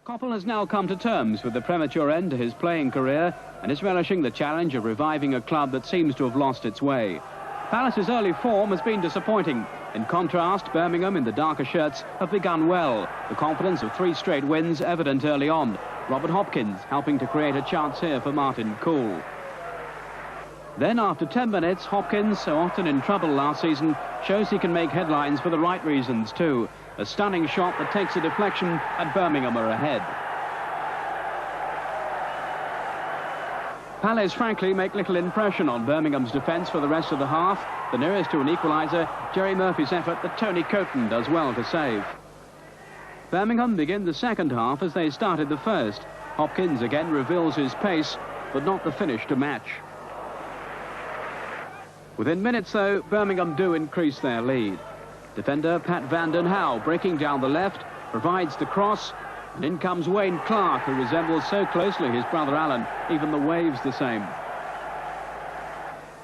Coppell has now come to terms with the premature end to his playing career and is relishing the challenge of reviving a club that seems to have lost its way. Palace's early form has been disappointing. In contrast, Birmingham in the darker shirts have begun well. The confidence of 3 straight wins evident early on. Robert Hopkins helping to create a chance here for Martin Cool. Then after 10 minutes, Hopkins, so often in trouble last season, shows he can make headlines for the right reasons too. A stunning shot that takes a deflection and Birmingham are ahead. Palace frankly make little impression on Birmingham's defence for the rest of the half. The nearest to an equaliser, Jerry Murphy's effort that Tony Coton does well to save. Birmingham begin the second half as they started the first. Hopkins again reveals his pace, but not the finish to match. Within minutes, though, Birmingham do increase their lead. Defender Pat van den Houw breaking down the left, provides the cross, and in comes Wayne Clark, who resembles so closely his brother Alan, even the wave's the same.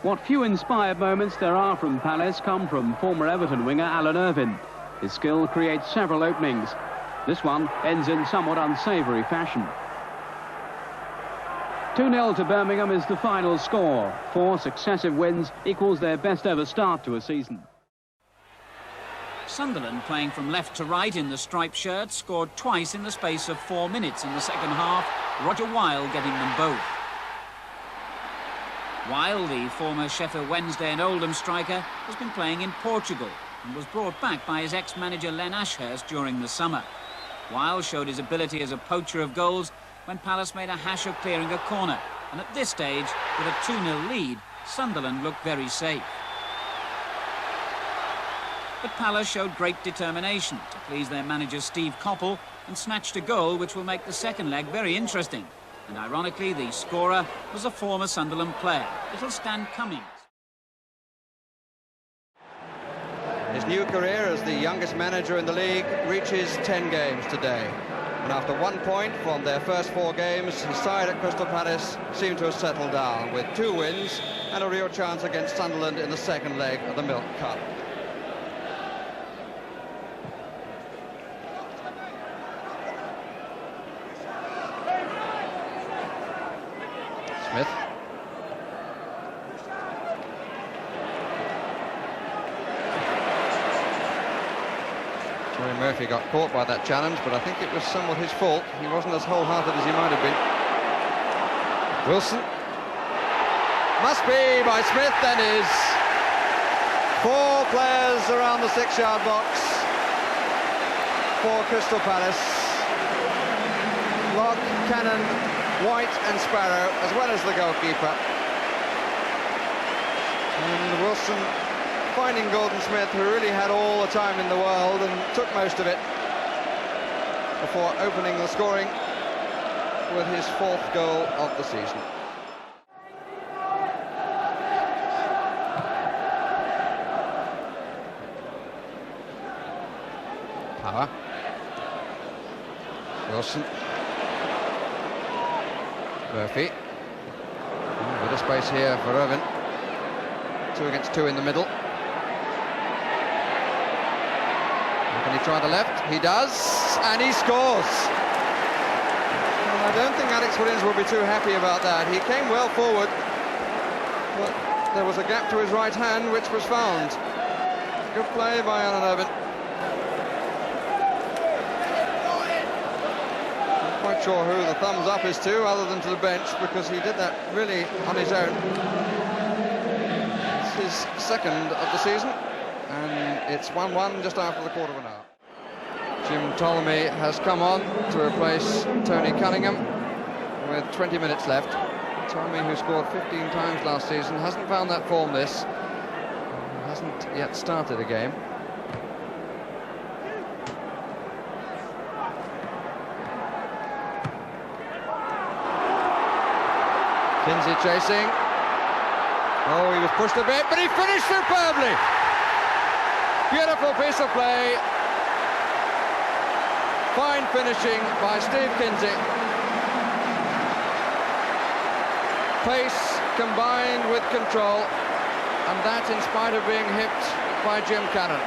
What few inspired moments there are from Palace come from former Everton winger Alan Irvine. His skill creates several openings. This one ends in somewhat unsavoury fashion. 2-0 to Birmingham is the final score. 4 successive wins equals their best ever start to a season. Sunderland, playing from left to right in the striped shirts, scored twice in the space of 4 minutes in the second half, Roger Weil getting them both. Weil, the former Sheffield Wednesday and Oldham striker, has been playing in Portugal and was brought back by his ex-manager Len Ashurst during the summer. Weil showed his ability as a poacher of goals when Palace made a hash of clearing a corner, and at this stage, with a 2-0 lead, Sunderland looked very safe. But Palace showed great determination to please their manager Steve Coppell and snatched a goal which will make the second leg very interesting. And ironically, the scorer was a former Sunderland player, little Stan Cummings. His new career as the youngest manager in the league reaches 10 games today. And after 1 point from their first 4 games, his side at Crystal Palace seemed to have settled down with 2 wins and a real chance against Sunderland in the second leg of the Milk Cup. Smith. Jerry Murphy got caught by that challenge, but I think it was somewhat his fault. He wasn't as wholehearted as he might have been. Wilson. Must be by Smith, then is. 4 players around the 6-yard box for Crystal Palace. Locke, Cannon, White and Sparrow, as well as the goalkeeper. And Wilson finding Gordon Smith, who really had all the time in the world and took most of it, before opening the scoring with his 4th goal of the season. Power. Wilson. Murphy. A bit of space here for Irvine. 2 against 2 in the middle. Can he try the left? He does, and he scores. Well, I don't think Alex Williams will be too happy about that. He came well forward, but there was a gap to his right hand, which was found. Good play by Alan Irvine. Quite sure who the thumbs up is to, other than to the bench, because he did that really on his own. It's his second of the season, and it's 1-1 just after the quarter of an hour. Jim Ptolemy has come on to replace Tony Cunningham with 20 minutes left. Ptolemy, who scored 15 times last season, hasn't found that form this. Hasn't yet started a game. Kinsey chasing. Oh, he was pushed a bit, but he finished superbly. Beautiful piece of play. Fine finishing by Steve Kinsey. Pace combined with control, and that in spite of being hipped by Jim Cannon.